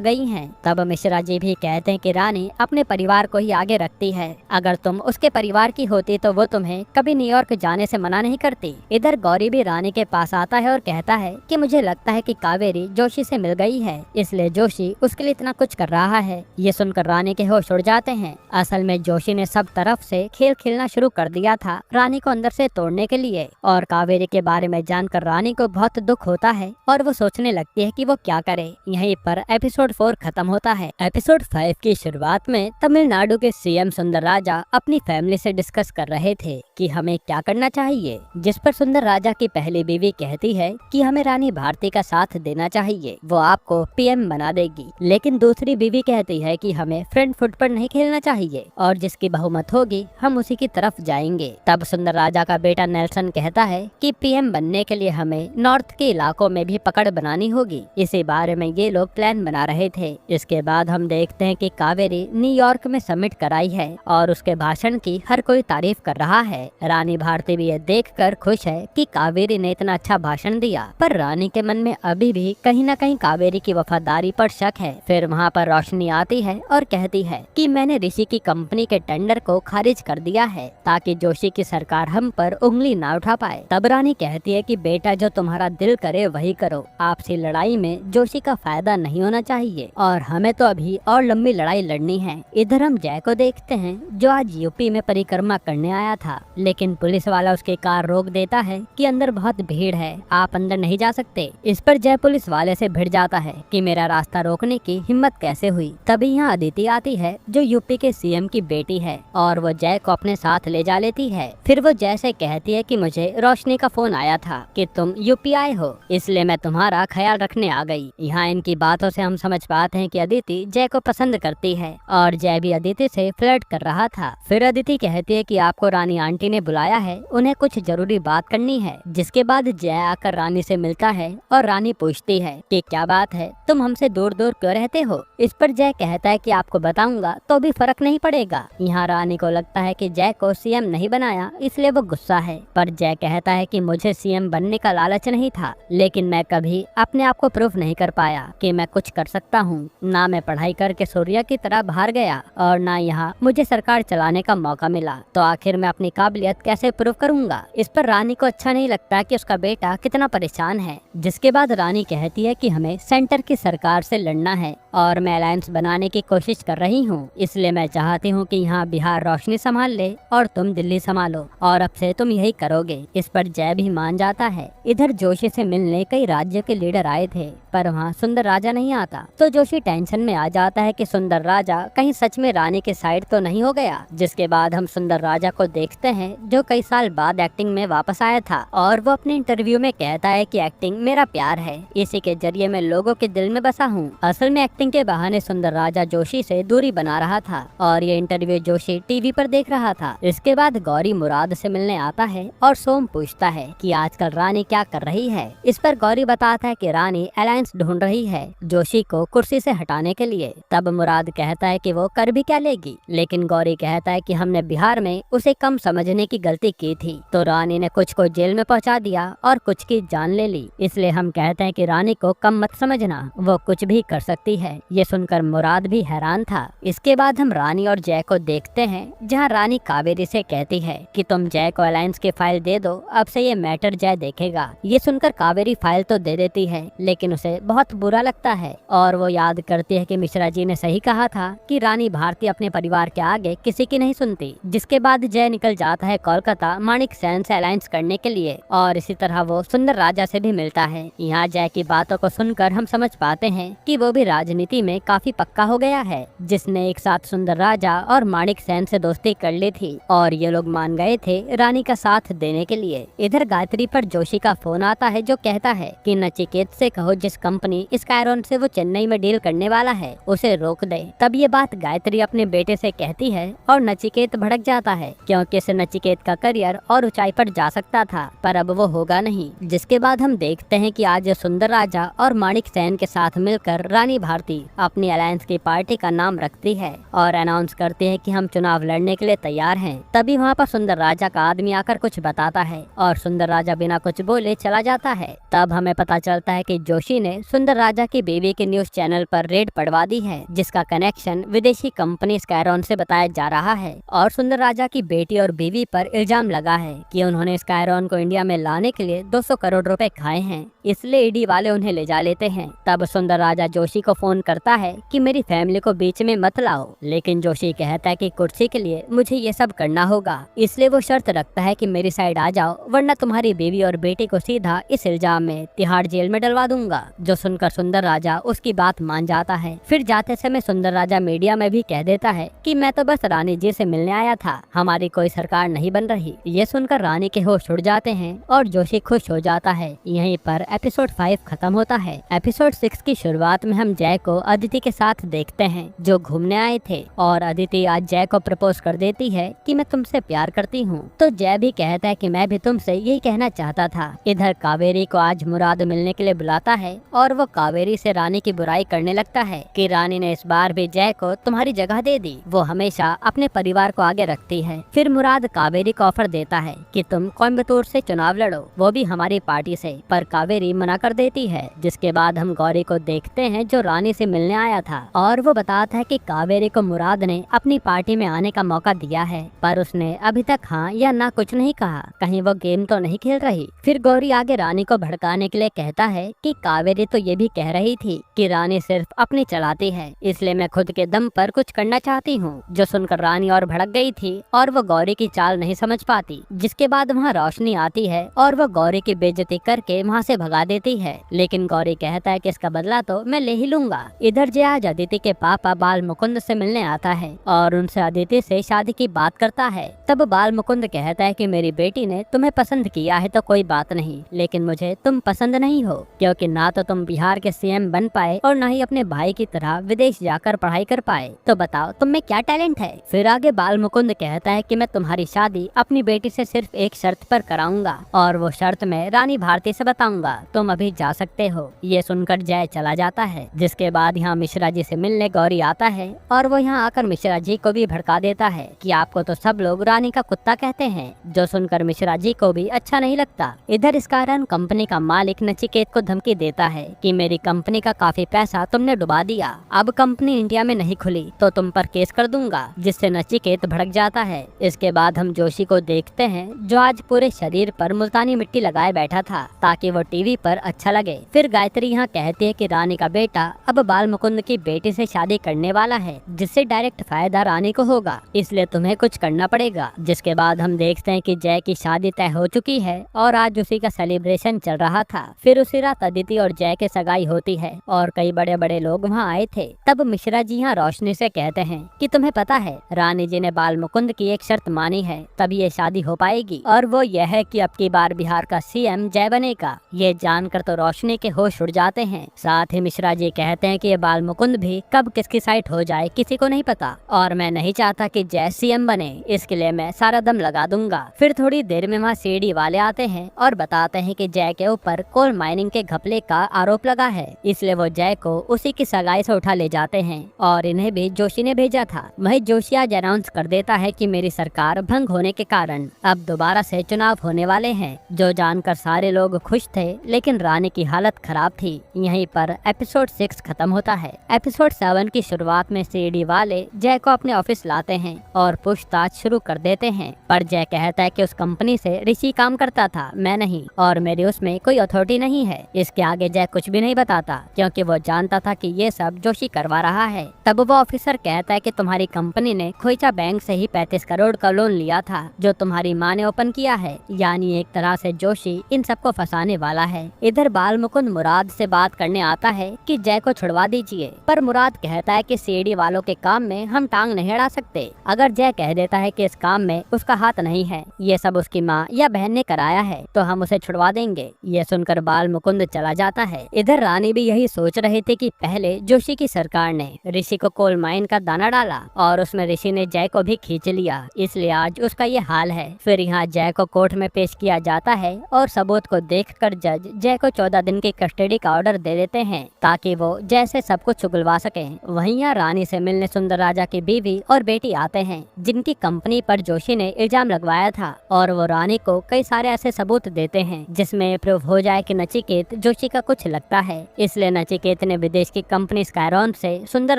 गई हैं। तब मिश्रा जी भी कहते हैं कि रानी अपने परिवार को ही आगे रखती है, अगर तुम उसके परिवार की होती तो वो तुम्हें कभी न्यूयॉर्क जाने से मना नहीं करती। इधर गौरी भी रानी के पास आता है और कहता है कि मुझे लगता है कि कावेरी जोशी से मिल गई है, इसलिए जोशी उसके लिए इतना कुछ कर रहा है। ये सुनकर रानी के होश उड़ जाते हैं। असल में जोशी ने सब तरफ से खेल खेलना शुरू कर दिया था रानी को अंदर से तोड़ने के लिए। और कावेरी के बारे में जानकर रानी को बहुत दुख होता है और वो सोचने लगती है कि वो क्या करे। यहीं पर एपिसोड 4 खत्म होता है। एपिसोड 5 की शुरुआत में तमिलनाडु के सीएम सुंदर राजा अपनी फैमिली से डिस्कस कर रहे थे कि हमें क्या करना चाहिए, जिस पर सुंदर राजा की पहली बीवी कहती है कि हमें रानी भारती का साथ देना चाहिए, वो आपको पीएम बना देगी। लेकिन दूसरी बीवी कहती है कि हमें फ्रंट फुट पर नहीं खेलना चाहिए और जिसकी बहुमत होगी हम उसी की तरफ जाएंगे। तब सुंदर राजा का बेटा नेल्सन कहता है कि पीएम बनने के लिए हमें नॉर्थ के इलाकों में भी पकड़ बनानी होगी। इसी बारे में ये लोग प्लान बना रहे थे। इसके बाद हम देखते हैं कि कावेरी न्यूयॉर्क में समिट कराई है और उसके भाषण की हर कोई तारीफ कर रहा है। रानी भारती भी ये देखकर खुश है कि कावेरी ने इतना अच्छा भाषण दिया, पर रानी के मन में अभी भी कहीं न कहीं कावेरी की वफादारी पर शक है। फिर वहाँ पर रोशनी आती है और कहती है कि मैंने ऋषि की कंपनी के टेंडर को खारिज कर दिया है ताकि जोशी की सरकार हम पर उंगली ना उठा पाए। तब रानी कहती है कि बेटा जो तुम्हारा दिल करे वही करो, आपसी लड़ाई में जोशी का फायदा नहीं होना चाहिए और हमें तो अभी और लंबी लड़ाई लड़नी है। इधर हम जय को देखते हैं जो आज यूपी में परिक्रमा करने आया था, लेकिन पुलिस वाला उसकी कार रोक देता है कि अंदर बहुत भीड़ है, आप अंदर नहीं जा सकते। इस पर जय पुलिस वाले से भिड़ जाता है कि मेरा रास्ता रोकने की हिम्मत कैसे हुई। तभी यहाँ अदिति आती है जो यूपी के सीएम की बेटी है और वो जय को अपने साथ ले जा लेती है। फिर वो जय से कहती है कि मुझे रोशनी का फोन आया था कि तुम यूपी आए हो, इसलिए मैं तुम्हारा ख्याल रखने आ गई। यहाँ इनकी बातों से हम समझ पाते हैं कि अदिति जय को पसंद करती है और जय भी अदिति से फ्लर्ट कर रहा था। फिर अदिति कहती है कि आपको रानी आंटी ने बुलाया है, उन्हें कुछ जरूरी बात करनी है। जिसके बाद जय आकर रानी से मिलता है और रानी पूछती है कि क्या बात है, तुम हमसे दूर दूर क्यों रहते हो। इस पर जय कहता है कि आपको बताऊंगा तो भी फर्क नहीं पड़ेगा। यहाँ रानी को लगता है कि जय को सीएम नहीं बनाया इसलिए वो गुस्सा है, पर जय कहता है कि मुझे सीएम बनने का लालच नहीं था, लेकिन मैं कभी अपने आप को प्रूफ नहीं कर पाया कि मैं कुछ कर सकता हूँ। ना मैं पढ़ाई करके सूर्या की तरह बाहर गया और ना यहाँ मुझे सरकार चलाने का मौका मिला, तो आखिर मैं अपनी काबिलियत कैसे प्रूव करूँगा। इस पर रानी को अच्छा नहीं लगता कि उसका बेटा कितना परेशान है। जिसके बाद रानी कहती है कि हमें सेंटर की सरकार से लड़ना है और मैं अलायंस बनाने की कोशिश कर रही हूँ, इसलिए मैं चाहती हूँ कि यहाँ बिहार रोशनी संभाल ले और तुम दिल्ली संभालो और अब से तुम यही करोगे। इस पर जय भी मान जाता है। इधर जोशी से मिलने कई राज्यों के लीडर आए थे, पर वहाँ सुंदर राजा नहीं आता, तो जोशी टेंशन में आ जाता है कि सुंदर राजा कहीं सच में रानी के साइड तो नहीं हो गया। जिसके बाद हम सुंदर राजा को देखते हैं जो कई साल बाद एक्टिंग में वापस आया था और वो अपने इंटरव्यू में कहता है कि एक्टिंग मेरा प्यार है, इसी के जरिए मैं लोगों के दिल में बसा हूँ। असल में एक्टिंग के बहाने सुंदर राजा जोशी से दूरी बना रहा था और ये इंटरव्यू जोशी टीवी पर देख रहा था। इसके बाद गौरी मुराद से मिलने आता है और सोम पूछता है कि आजकल रानी क्या कर रही है। इस पर गौरी बताता है कि रानी अलायंस ढूंढ रही है जोशी को कुर्सी से हटाने के लिए। तब मुराद कहता है कि वो कर भी क्या लेगी, लेकिन गौरी कहता है कि हमने बिहार में उसे कम समझने की गलती की थी, तो रानी ने कुछ को जेल में पहुंचा दिया और कुछ की जान ले ली, इसलिए हम कहते हैं कि रानी को कम मत समझना, वो कुछ भी कर सकती है। ये सुनकर मुराद भी हैरान था। इसके बाद हम रानी और जय को देखते हैं जहाँ रानी कावेरी से कहती है कि तुम जय को अलायंस की फाइल दे दो, अब से ये मैटर जय देखेगा। ये सुनकर कावेरी फाइल तो दे देती है, लेकिन उसे बहुत बुरा लगता है और वो याद करती है कि मिश्रा जी ने सही कहा था कि रानी भारती अपने परिवार के आगे किसी की नहीं सुनती। जिसके बाद जय निकल जाता है कोलकाता माणिक सेन से अलायंस करने के लिए, और इसी तरह वो सुंदर राजा से भी मिलता है। यहाँ जय की बातों को सुनकर हम समझ पाते हैं कि वो भी राजनीति में काफी पक्का हो गया है, जिसने एक साथ सुंदर राजा और माणिक सेन से दोस्ती कर ली थी और ये लोग मान गए थे रानी का साथ देने के लिए। इधर गायत्री पर जोशी का फोन आता है जो कहता है कि नचिकेत से कहो जिस कंपनी स्कायरॉन से वो चेन्नई में डील करने वाला है उसे रोक दे। तब ये बात गायत्री अपने बेटे से कहती है और नचिकेत भड़क जाता है क्योंकि इससे नचिकेत का करियर और ऊंचाई पर जा सकता था, पर अब वो होगा नहीं। जिसके बाद हम देखते हैं कि आज सुंदर राजा और माणिक सेन के साथ मिलकर रानी भारती अपनी अलायंस की पार्टी का नाम रखती है और अनाउंस करती है कि हम चुनाव लड़ने के लिए तैयार हैं। तभी वहाँ पर सुंदर राजा का आदमी आकर कुछ बताता है और सुंदर राजा बिना कुछ बोले चला जाता है। तब हमें पता चलता है कि जोशी ने सुंदर राजा की बीवी के न्यूज चैनल पर रेड पड़वा दी है, जिसका कनेक्शन विदेशी कंपनी स्कायरॉन से बताया जा रहा है और सुंदर राजा की बेटी और बीवी पर इल्जाम लगा है कि उन्होंने स्कायरॉन को इंडिया में लाने के लिए 200 करोड़ रुपए खाए हैं, इसलिए ईडी वाले उन्हें ले जा लेते हैं। तब सुंदर राजा जोशी को फोन करता है कि मेरी फैमिली को बीच में मत लाओ, लेकिन जोशी कहता है कि कुर्सी के लिए मुझे ये सब करना होगा, इसलिए वो शर्त रखता है कि मेरी साइड आ जाओ वरना तुम्हारी बीवी और बेटी को सीधा इस इल्जाम में तिहाड़ जेल में डलवा दूंगा। जो सुनकर सुंदर राजा उसकी बात मान जाता है। फिर जाते समय सुंदर राजा मीडिया में भी कह देता है कि मैं तो बस रानी जी से मिलने आया था, हमारी कोई सरकार नहीं बन रही। ये सुनकर रानी के होश उड़ जाते हैं और जोशी खुश हो जाता है। यहीं पर एपिसोड 5 खत्म होता है। एपिसोड 6 की शुरुआत में हम जय को अदिति के साथ देखते हैं जो घूमने आए थे और अदिति आज जय को प्रपोज कर देती है कि मैं तुमसे प्यार करती हूँ। तो जय भी कहता है कि मैं भी तुमसे यही कहना चाहता था। इधर कावेरी को आज मुराद मिलने के लिए बुलाता है और वो कावेरी से रानी की बुराई करने लगता है कि रानी ने इस बार भी जय को तुम्हारी जगह दे दी, वो हमेशा अपने परिवार को आगे रखती है। फिर मुराद कावेरी को ऑफर देता है कि तुम कोयम्बतूर से चुनाव लड़ो, वो भी हमारी पार्टी से, पर कावेरी मना कर देती है। जिसके बाद हम गौरी को देखते हैं जो रानी से मिलने आया था और वो बताता है कि कावेरी को मुराद ने अपनी पार्टी में आने का मौका दिया है, पर उसने अभी तक हाँ या ना कुछ नहीं कहा, कहीं वो गेम तो नहीं खेल रही। फिर गौरी आगे रानी को भड़काने के लिए कहता है कि कावेरी तो ये भी कह रही थी कि रानी सिर्फ अपनी चलाती है, इसलिए मैं खुद के दम पर कुछ करना चाहती हूँ। जो सुनकर रानी और भड़क गई थी और वो गौरी की चाल नहीं समझ पाती। जिसके बाद वहाँ रोशनी आती है और वो गौरी की बेइज्जती करके वहाँ से भगा देती है, लेकिन गौरी कहता है कि इसका बदला तो मैं ले ही लूंगा। इधर जय आज अदिति के पापा बाल मुकुंद से मिलने आता है और उनसे अदिति से शादी की बात करता है। तब बाल मुकुंद कहता है कि मेरी बेटी ने तुम्हें पसंद किया है तो कोई बात नहीं, लेकिन मुझे तुम पसंद नहीं हो, क्योंकि ना तो तुम बिहार के सीएम बन पाए और ना ही अपने भाई की तरह विदेश जाकर पढ़ाई कर पाए, तो बताओ तुम में क्या टैलेंट है। फिर आगे बाल मुकुंद कहता है कि मैं तुम्हारी शादी अपनी बेटी से सिर्फ एक शर्त पर कराऊंगा और वो शर्त मैं रानी भारती से बताऊंगा, तुम अभी जा सकते हो। ये सुनकर जय चला जाता है। जिसके बाद यहाँ मिश्रा जी से मिलने गौरी आता है और वो यहाँ आकर मिश्रा जी को भी भड़का देता है कि आपको तो सब लोग रानी का कुत्ता कहते हैं, जो सुनकर मिश्रा जी को भी अच्छा नहीं लगता। इधर इस कारण कंपनी का मालिक नचिकेत को धमकी देता है कि मेरी कंपनी का काफी पैसा तुमने डुबा दिया, अब कंपनी इंडिया में नहीं खुली तो तुम पर केस कर दूंगा, जिससे नचिकेत भड़क जाता है। इसके बाद हम जोशी को देखते हैं जो आज पूरे शरीर पर मुल्तानी मिट्टी लगाए बैठा था ताकि वो टीवी पर अच्छा लगे। फिर गायत्री यहाँ कहती है कि रानी का बेटा अब बाल मुकुंद की बेटी से शादी करने वाला है, जिससे डायरेक्ट फायदा रानी को होगा, इसलिए तुम्हें कुछ करना पड़ेगा। जिसके बाद हम देखते हैं कि जय की शादी तय हो चुकी है और आज उसी का सेलिब्रेशन चल रहा था। फिर उसी रात अदिति और जय के सगाई होती है और कई बड़े बड़े लोग वहाँ आए थे। तब मिश्रा जी यहाँ रोशनी से कहते हैं कि तुम्हें पता है रानी जी ने बाल मुकुंद की एक शर्त मानी है तब ये शादी हो पाएगी, और वो यह है कि अब की बार बिहार का सीएम जय बनेगा। ये जानकर तो रोशनी के होश उड़ जाते हैं। साथ ही मिश्रा जी कहते हैं कि ये बाल मुकुंद भी कब किसकी साइड हो जाए किसी को नहीं पता, और मैं नहीं चाहता कि जय सीएम बने, इसके लिए मैं सारा दम लगा दूंगा। फिर थोड़ी देर में वहाँ सीडी वाले आते हैं और बताते हैं कि जय के ऊपर कोल माइनिंग के घपले का आरोप लगा है, इसलिए वो जय को उसी की सगाई से उठा ले जाते हैं और इन्हें भी जोशी ने भेजा था। वही जोशी आज अनाउंस कर देता है कि मेरी सरकार भंग होने के कारण अब दोबारा से चुनाव होने वाले हैं, जो जानकर सारे लोग खुश थे, लेकिन रानी की हालत खराब थी। यहीं पर एपिसोड 6 खत्म होता है। एपिसोड 7 की शुरुआत में सीडी वाले जय को अपने ऑफिस लाते हैं और पूछताछ शुरू कर देते हैं, पर जय कहता है कि उस कंपनी से ऋषि काम करता था, मैं नहीं, और मेरी उसमें कोई अथॉरिटी नहीं है। इसके आगे जय कुछ भी नहीं बताता क्योंकि वो जानता था कि ये सब जोशी करवा रहा है। तब वो ऑफिसर कहता है कि तुम्हारी कंपनी ने खोइचा बैंक से ही 35 करोड़ का लोन लिया था, जो तुम्हारी माँ ने ओपन ओपन किया है, यानी एक तरह से जोशी इन सबको फंसाने वाला है। इधर बाल मुकुंद मुराद से बात करने आता है कि जय को छुड़वा दीजिए, पर मुराद कहता है कि सीडी वालों के काम में हम टांग नहीं अड़ा सकते। अगर जय कह देता है कि इस काम में उसका हाथ नहीं है, ये सब उसकी माँ या बहन ने कराया है, तो हम उसे छुड़वा देंगे। ये सुनकर बाल मुकुंद चला जाता है। इधर रानी भी यही सोच रहे थे कि पहले जोशी की सरकार ने ऋषि को कोल माइन का दाना डाला और उसमें ऋषि ने जय को भी खींच लिया, इसलिए आज उसका ये हाल है। फिर यहाँ जय को कोर्ट में पेश किया जाता है और सबूत को देखकर जज जय को 14 दिन की कस्टडी का ऑर्डर दे देते हैं ताकि वो जय से सब कुछ चुगलवा सके। वहीं यहाँ रानी से मिलने सुंदर राजा की बीवी और बेटी आते हैं, जिनकी कंपनी पर जोशी ने इल्जाम लगवाया था, और वो रानी को कई सारे ऐसे सबूत देते हैं जिसमें प्रूव हो जाए कि नचिकेत जोशी का कुछ लगता है। इसलिए नचिकेत ने विदेश की कंपनी स्कायरॉन से सुंदर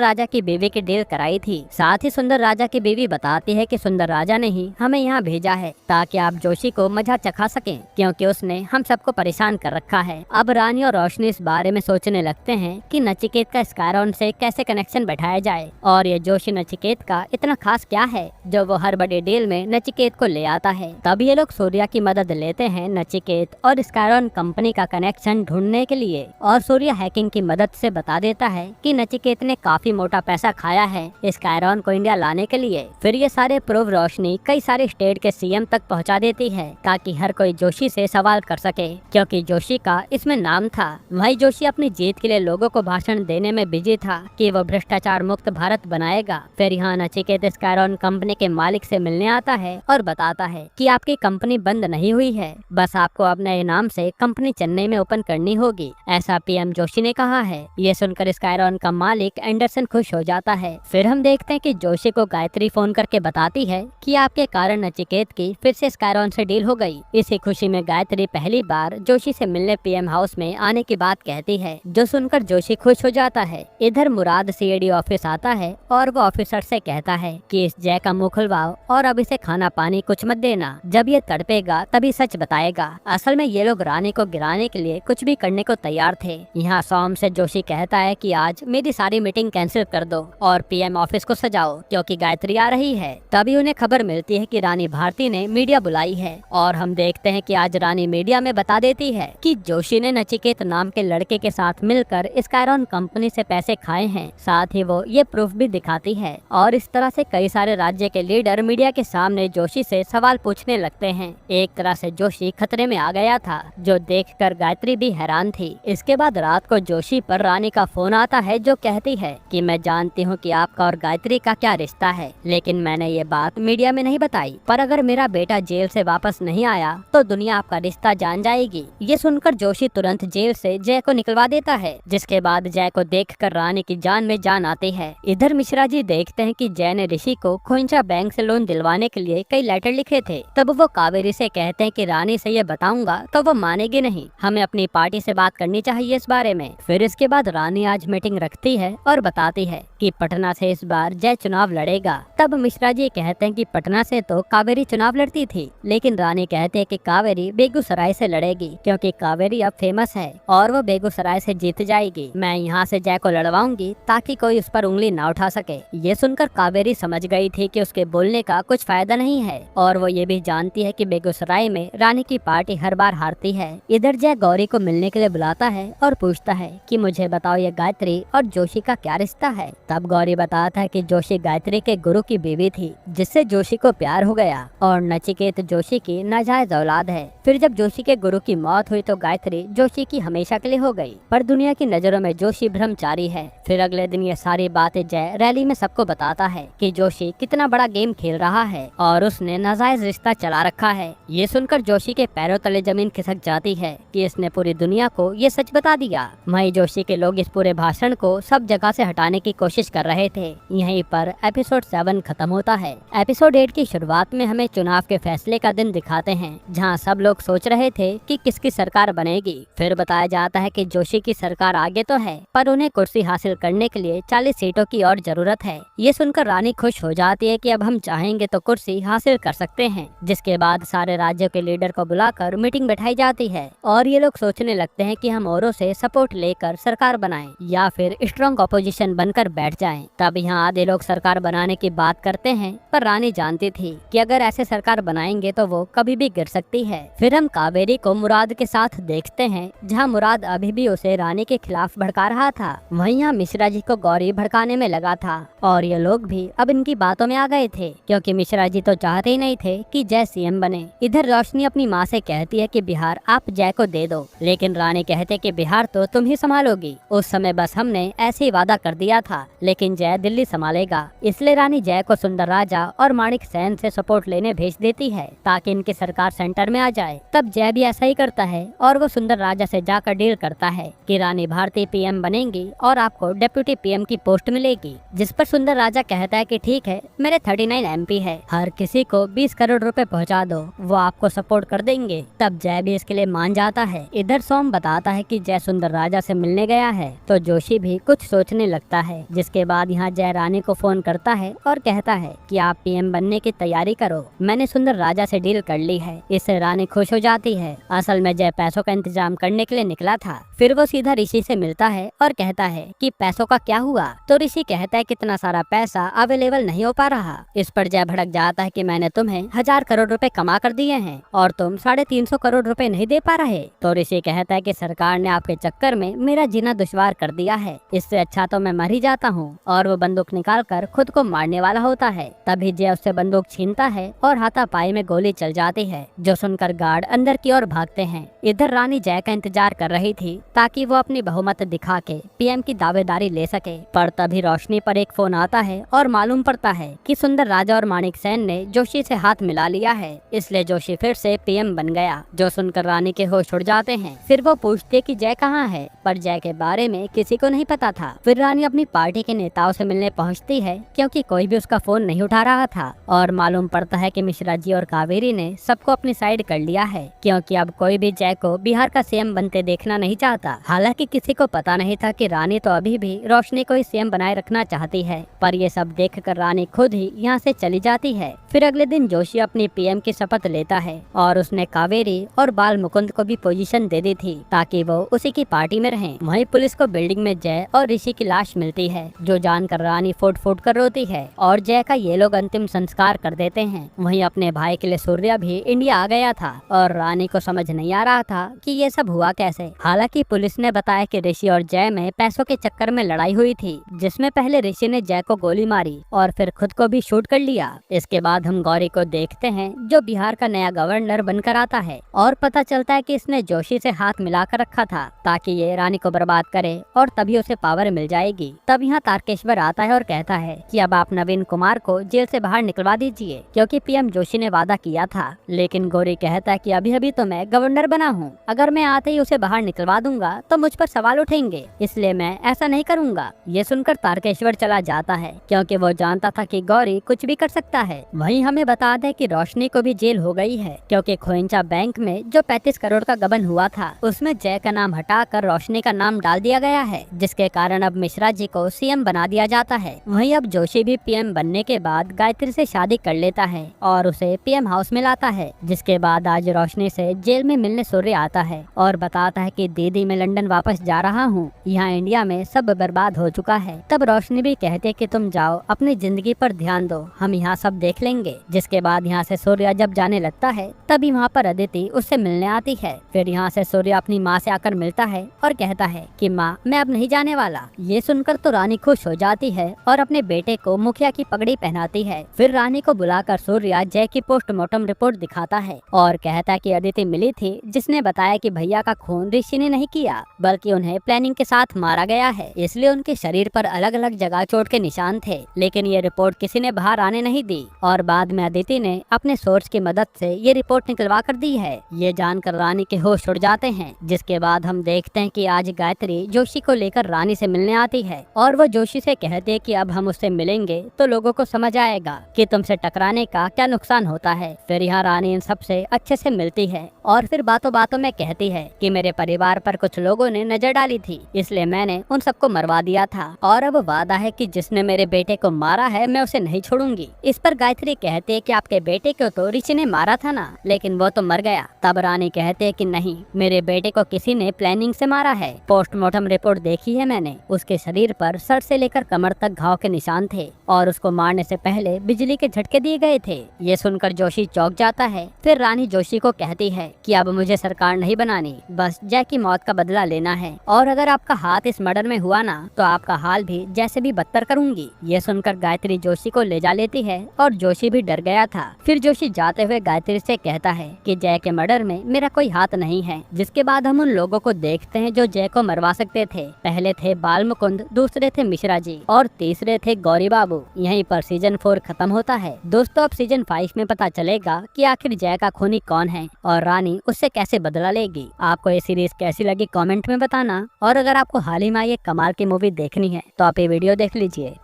राजा की बीवी की डील कराई थी। साथ ही सुंदर राजा की बीवी बताती है कि सुंदर राजा ने ही हमें यहाँ भेजा है ताकि आप जोशी को मजा चखा सकें, क्योंकि उसने हम सबको परेशान कर रखा है। अब रानी और रोशनी इस बारे में सोचने लगते हैं कि नचिकेत का स्कायरॉन से कैसे कनेक्शन बैठाया जाए, और ये जोशी नचिकेत का इतना खास क्या है जो वो हर बड़ी डील में नचिकेत को ले आता है। तब ये लोग सूर्या की मदद लेते हैं नचिकेत और स्कायरॉन कंपनी का कनेक्शन ढूंढने के लिए, और सूर्या हैकिंग की मदद से बता देता है कि नचिकेत ने काफी मोटा पैसा खाया है स्कायरॉन को इंडिया लाने के लिए। फिर ये सारे प्रूफ रोशनी कई सारे स्टेट के सीएम तक पहुंचा देती है ताकि हर कोई जोशी से सवाल कर सके, क्योंकि जोशी का इसमें नाम था। वही जोशी अपनी जीत के लिए लोगों को भाषण देने में बिजी था कि वो भ्रष्टाचार मुक्त भारत बनाएगा। फिर यहाँ नचिकेत स्कायरॉन कंपनी के मालिक से मिलने आता है और बताता है कि आपकी कंपनी बंद नहीं हुई है, बस आपको अपने नाम से कंपनी चेन्नई में ओपन करनी होगी, ऐसा पीएम जोशी ने कहा है। ये सुनकर स्कायरॉन का मालिक एंडरसन खुश हो जाता है। फिर हम देखते हैं कि जोशी को गायत्री फोन करके बताती है कि आपके कारण नचिकेत की फिर से स्कायरॉन से डील हो गई। इसी खुशी में गायत्री पहली बार जोशी से मिलने पीएम हाउस में आने की बात कहती है, जो सुनकर जोशी खुश हो जाता है। इधर मुराद सीआईडी ऑफिस आता है और वो ऑफिसर से कहता है कि इस जय का मुंह खुलवाओ और अब इसे खाना पानी कुछ मत देना, जब ये तड़पेगा तभी सच बताएगा। असल में ये लोग रानी को गिराने के लिए कुछ भी करने को तैयार थे। यहाँ सोम से जोशी कहता है कि आज मेरी सारी मीटिंग कैंसिल कर दो और पीएम ऑफिस को सजाओ क्योंकि गायत्री आ रही है। तभी उन्हें खबर मिलती है कि रानी भारती ने मीडिया बुलाई है, और हम देखते हैं कि आज रानी मीडिया में बता देती है कि जोशी ने नचिकेत नाम के लड़के के साथ मिलकर स्कायरॉन कंपनी से पैसे खाए हैं। साथ ही वो ये प्रूफ भी दिखाती है, और इस तरह से कई सारे राज्य के लीडर मीडिया के सामने जोशी से सवाल पूछने लगते हैं। एक तरह से जोशी खतरे में आ गया था, जो देखकर गायत्री भी हैरान थी। इसके बाद रात को जोशी पर रानी का फोन आता है, जो कहती है कि मैं जानती हूँ कि आपका और गायत्री का क्या रिश्ता है, लेकिन मैंने ये बात मीडिया में नहीं बताई, पर अगर मेरा बेटा जेल से वापस नहीं आया तो दुनिया आपका रिश्ता जान जाएगी। ये सुनकर जोशी तुरंत जेल से जय को निकलवा देता है, जिसके बाद जय को देखकर रानी की जान में जान आती है। इधर मिश्रा जी देखते हैं कि जय ने ऋषि को खोइंचा बैंक से लोन दिलवाने के लिए कई लेटर लिखे थे। तब वो कावेरी से कहते हैं कि रानी से ये बताऊंगा तो वो मानेगी नहीं, हमें अपनी पार्टी से बात करनी चाहिए इस बारे में। फिर इसके बाद रानी आज मीटिंग रखती है और बताती है कि पटना से इस बार जय चुनाव लड़ेगा। तब मिश्रा जी कहते हैं कि पटना से तो कावेरी चुनाव लड़ती थी, लेकिन रानी कहते हैं कि कावेरी बेगूसराय से लड़ेगी क्योंकि कावेरी अब फेमस है और वो बेगूसराय से जीत जाएगी। मैं यहाँ से जय को लड़वाऊंगी ताकि कोई उस पर उंगली ना उठा सके। ये सुनकर कावेरी समझ गई थी कि उसके बोलने का कुछ फायदा नहीं है, और वो ये भी जानती है कि बेगूसराय में रानी की पार्टी हर बार हारती है। इधर जय गौरी को मिलने के लिए बुलाता है और पूछता है कि मुझे बताओ ये गायत्री और जोशी का क्या रिश्ता है। तब गौरी बताता है कि जोशी गायत्री के गुरु की बीवी थी, जिससे जोशी को प्यार हो गया, और नचिकेत जोशी की नाजायज औलाद है। फिर जब जोशी के गुरु की मौत हुई तो गायत्री जोशी की हमेशा के लिए हो गई, पर दुनिया की नजरों में जोशी ब्रह्मचारी है। फिर अगले दिन ये सारी बातें जय रैली में सबको बताता है कि जोशी कितना बड़ा गेम खेल रहा है और उसने नाजायज रिश्ता चला रखा है। ये सुनकर जोशी के पैरों तले जमीन खिसक जाती है कि इसने पूरी दुनिया को ये सच बता दिया। वहीं जोशी के लोग इस पूरे भाषण को सब जगह से हटाने की कोशिश कर रहे थे। यहीं पर एपिसोड 7 खत्म होता है। एपिसोड 8 की शुरुआत में हमें चुनाव के फैसले का दिन दिखाते हैं, जहां सब लोग सोच रहे थे कि किसकी सरकार बनेगी। फिर बताया जाता है कि जोशी की सरकार आगे तो है, पर उन्हें कुर्सी हासिल करने के लिए 40 सीटों की और जरूरत है। ये सुनकर रानी खुश हो जाती है कि अब हम चाहेंगे तो कुर्सी हासिल कर सकते हैं। जिसके बाद सारे राज्यों के लीडर को बुलाकर मीटिंग बैठाई जाती है, और ये लोग सोचने लगते हैं कि हम औरों से सपोर्ट लेकर सरकार बनाएं या फिर स्ट्रॉन्ग ऑपोजिशन बनकर बैठ जाएं। तब यहाँ आधे लोग सरकार बनाने की बात करते हैं, पर रानी जानती थी कि अगर ऐसे सरकार बनाई बनाएंगे तो वो कभी भी गिर सकती है। फिर हम कावेरी को मुराद के साथ देखते हैं, जहाँ मुराद अभी भी उसे रानी के खिलाफ भड़का रहा था। वहीं यहाँ मिश्रा जी को गौरी भड़काने में लगा था और ये लोग भी अब इनकी बातों में आ गए थे, क्योंकि मिश्रा जी तो चाहते ही नहीं थे कि जय सीएम बने। इधर रोशनी अपनी माँ से कहती है कि बिहार आप जय को दे दो, लेकिन रानी कहते कि बिहार तो तुम ही संभालोगी। उस समय बस हमने ऐसे ही वादा कर दिया था, लेकिन जय दिल्ली संभालेगा। इसलिए रानी जय को सुंदर राजा और माणिक सेन से सपोर्ट लेने भेज देती है ताकि इनकी सरकार सेंटर में आ जाए। तब जय भी ऐसा ही करता है और वो सुंदर राजा से जाकर डील करता है कि रानी भारती पीएम बनेंगी और आपको डिप्यूटी पीएम की पोस्ट मिलेगी। जिस पर सुंदर राजा कहता है कि ठीक है, मेरे 39 एमपी है, हर किसी को 20 करोड़ रुपए पहुंचा दो, वो आपको सपोर्ट कर देंगे। तब जय भी इसके लिए मान जाता है। इधर सोम बताता है कि जय सुंदर राजा से मिलने गया है, तो जोशी भी कुछ सोचने लगता है। जिसके बाद यहाँ जय रानी को फोन करता है और कहता है कि आप पीएम बनने की तैयारी करो, मैंने सुंदर राजा से डील कर ली है। इससे रानी खुश हो जाती है। असल में जय पैसों का इंतजाम करने के लिए निकला था। फिर वो सीधा ऋषि से मिलता है और कहता है कि पैसों का क्या हुआ। तो ऋषि कहता है कितना सारा पैसा अवेलेबल नहीं हो पा रहा। इस पर जय भड़क जाता है कि मैंने तुम्हें 1000 करोड़ रुपए कमा कर दिए हैं और तुम 350 करोड़ रुपए नहीं दे पा रहे। तो ऋषि कहता है कि सरकार ने आपके चक्कर में मेरा जीना दुश्वार कर दिया है, इससे अच्छा तो मैं मर ही जाता हूँ। और वो बंदूक निकाल कर खुद को मारने वाला होता है। तभी जय उससे बंदूक छीनता है और हाथापाई में गोली चल जाती है, जो सुनकर गार्ड अंदर की ओर भागते हैं। इधर रानी जय का इंतजार कर रही थी ताकि वो अपनी बहुमत दिखा के पीएम की दावेदारी ले सके। पर तभी रोशनी पर एक फोन आता है और मालूम पड़ता है कि सुंदर राजा और माणिक सेन ने जोशी से हाथ मिला लिया है, इसलिए जोशी फिर से पीएम बन गया। जो सुनकर रानी के होश उड़ जाते हैं। फिर वो पूछते कि जय कहाँ है, पर जय के बारे में किसी को नहीं पता था। फिर रानी अपनी पार्टी के नेताओं से मिलने पहुँचती है, क्योंकि कोई भी उसका फोन नहीं उठा रहा था। और मालूम पड़ता है कि मिश्रा जी और कावेरी ने सबको अपनी साइड कर लिया है, क्योंकि अब कोई भी जय को बिहार का सीएम बनते देखना नहीं चाहता। हालांकि किसी को पता नहीं था कि रानी तो अभी भी रोशनी को ही सीएम बनाए रखना चाहती है। पर ये सब देखकर रानी खुद ही यहाँ से चली जाती है। फिर अगले दिन जोशी अपनी पीएम की शपथ लेता है और उसने कावेरी और बाल मुकुंद को भी पोजीशन दे दी थी ताकि वो उसी की पार्टी में रहें। वहीं पुलिस को बिल्डिंग में जय और ऋषि की लाश मिलती है, जो जानकर रानी फूट फूट कर रोती है और जय का ये लोग अंतिम संस्कार कर देते हैं। वहीं अपने भाई के लिए सूर्या भी इंडिया आ गया था और रानी को समझ नहीं आ रहा था कि ये सब हुआ कैसे। हालांकि पुलिस ने बताया कि ऋषि और जय में पैसों के चक्कर में लड़ाई हुई थी, जिसमें पहले ऋषि ने जय को गोली मारी और फिर खुद को भी शूट कर लिया। इसके बाद हम गौरी को देखते हैं, जो बिहार का नया गवर्नर बनकर आता है और पता चलता है कि इसने जोशी से हाथ मिलाकर रखा था ताकि ये रानी को बर्बाद करे और तभी उसे पावर मिल जाएगी। तब यहाँ तारकेश्वर आता है और कहता है कि अब आप नवीन कुमार को जेल से बाहर निकलवा दीजिए, क्योंकि पीएम जोशी ने वादा किया था। लेकिन गौरी कहता है कि अभी अभी तो मैं गवर्नर बना हूँ, अगर मैं आते ही उसे बाहर निकलवा दूंगा तो मुझ पर सवाल उठेंगे, इसलिए मैं ऐसा नहीं करूंगा। ये सुनकर तारकेश्वर चला जाता है, क्योंकि वो जानता था कि गौरी कुछ भी कर सकता है। वहीं हमें बता दे कि रोशनी को भी जेल हो गई है, क्योंकि खोइंचा बैंक में जो 35 करोड़ का गबन हुआ था, उसमें जय का नाम हटाकर रोशनी का नाम डाल दिया गया है, जिसके कारण अब मिश्रा जी को सीएम बना दिया जाता है। वहीं अब जोशी भी पीएम बनने के बाद गायत्री से शादी कर लेता है और उसे पीएम हाउस में लाता है। जिसके बाद आज रोशनी से जेल में मिलने सूर्य आता है और बताता है कि दीदी मैं लंदन वापस जा रहा हूँ, यहाँ इंडिया में सब बर्बाद हो चुका है। तब रोशनी भी कहते है कि तुम जाओ, अपनी जिंदगी पर ध्यान दो, हम यहाँ सब देख लेंगे। जिसके बाद यहाँ से सूर्य जब जाने लगता है, तभी वहाँ पर अदिति उससे मिलने आती है। फिर यहाँ से सूर्य अपनी माँ से आकर मिलता है और कहता है कि माँ मैं अब नहीं जाने वाला। ये सुनकर तो रानी खुश हो जाती है और अपने बेटे को मुखिया की पगड़ी पहनाती है। फिर रानी को बुलाकर सूर्य जय की पोस्टमार्टम रिपोर्ट दिखाता है और कहता है कि अदिति मिली थी, जिसने बताया कि भैया का खून ऋषि ने नहीं किया, बल्कि उन्हें प्लानिंग के साथ मारा गया है, इसलिए उनके शरीर पर अलग अलग जगह चोट के निशान थे। लेकिन ये रिपोर्ट किसी ने बाहर आने नहीं दी और बाद में अदिति ने अपने सोर्स की मदद से ये रिपोर्ट निकलवा कर दी है। ये जानकर रानी के होश उड़ जाते हैं। जिसके बाद हम देखते हैं कि आज गायत्री जोशी को लेकर रानी से मिलने आती है और वो जोशी से कहते हैं कि अब हम उससे मिलेंगे तो लोगों को समझ आएगा कि तुमसे टकराने का क्या नुकसान होता है। फिर यहाँ रानी इन सबसे अच्छे से मिलती है और फिर बातों बातों में कहती है कि मेरे परिवार पर कुछ कुछ लोगों ने नजर डाली थी, इसलिए मैंने उन सबको मरवा दिया था और अब वादा है कि जिसने मेरे बेटे को मारा है मैं उसे नहीं छोड़ूंगी। इस पर गायत्री कहते कि आपके बेटे को तो ऋषि ने मारा था ना, लेकिन वो तो मर गया। तब रानी कहते कि नहीं, मेरे बेटे को किसी ने प्लानिंग से मारा है। पोस्टमार्टम रिपोर्ट देखी है मैंने, उसके शरीर पर सर से लेकर कमर तक घाव के निशान थे और उसको मारने से पहले बिजली के झटके दिए गए थे। ये सुनकर जोशी चौंक जाता है। फिर रानी जोशी को कहती है कि अब मुझे सरकार नहीं बनानी, बस जय की मौत का बदला लेना है, और अगर आपका हाथ इस मर्डर में हुआ ना तो आपका हाल भी जैसे भी बदतर करूंगी। ये सुनकर गायत्री जोशी को ले जा लेती है और जोशी भी डर गया था। फिर जोशी जाते हुए गायत्री से कहता है कि जय के मर्डर में मेरा कोई हाथ नहीं है। जिसके बाद हम उन लोगों को देखते हैं जो जय को मरवा सकते थे। पहले थे बाल मुकुंद, दूसरे थे मिश्रा जी और तीसरे थे गौरी बाबू। यहीं पर सीजन 4 खत्म होता है। दोस्तों, अब सीजन 5 में पता चलेगा कि आखिर जय का खूनी कौन है और रानी उससे कैसे बदला लेगी। आपको ये सीरीज कैसी लगी कमेंट में बताना, और अगर आपको हाल ही में ये कमाल की मूवी देखनी है तो आप ये वीडियो देख लीजिए।